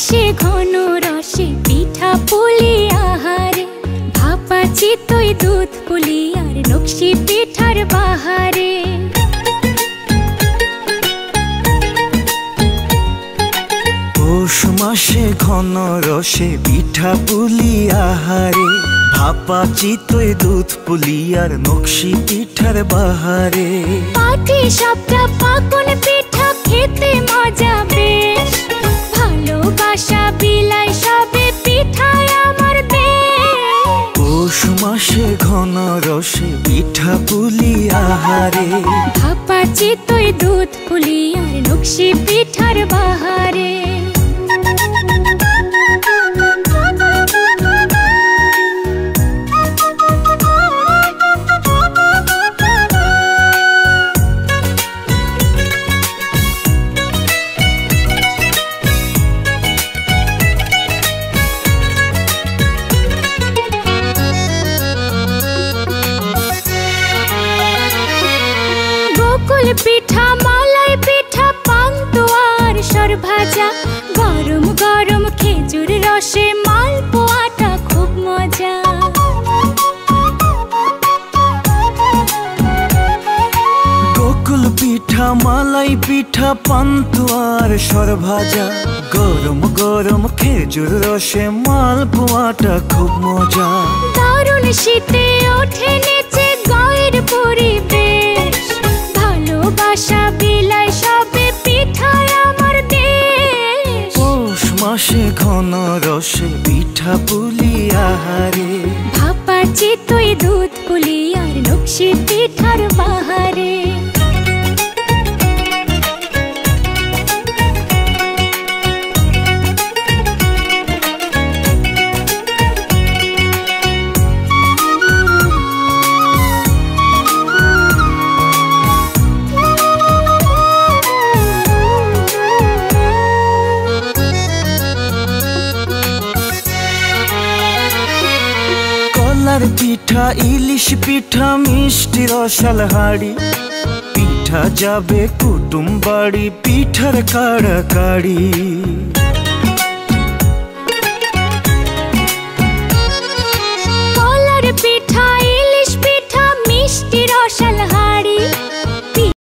মাসে ঘন রসে পিঠা পুলি আহারে, ভাপা চিতই দুধ পুলি আর নকশি পিঠার বাহারে। পৌষ মাসে ঘন রসে পিঠা পুলি আহারে, ভাপা চিতই দুধ পুলি আর নকশি পিঠার বাহারে। পাটি সাপটা পাকন পিঠা খেতে মজা বেশ, ভালোবাসা বিলাই সবে পিঠায় আমার দেশ। পৌষ মাসে ঘন রসে পিঠা পুলি আহারে, ভাপা চিতই দুধ পুলি আর নকশি পিঠার বাহারে। পিঠা মালাই পিঠা পান্তুয়ার সর ভাজা, গরম গরম খেজুর রসে মালপোয়াটা খুব মজা। গোকুল পিঠা মালাই পিঠা পান্তুয়ার সর ভাজা, গরম গরম খেজুর রসে মালপোয়াটা খুব মজা। দারুণ শীতে ওঠে নেচে গায়ের পরিবেশ, ভালোবাসা বিলাই সবে পিঠায় আমার দেশ। পৌষ মাসে ঘন রসে পিঠা পুলি আহারে, ভাপা চিতই দুধ পুলি আর নকশি পিঠার বাহারে। পিঠা ইলিশ পিঠা মিষ্টি রসাল হাড়ি, পিঠা যাবে কুটুম বাড়ি পিঠার কাড়াকাড়ি।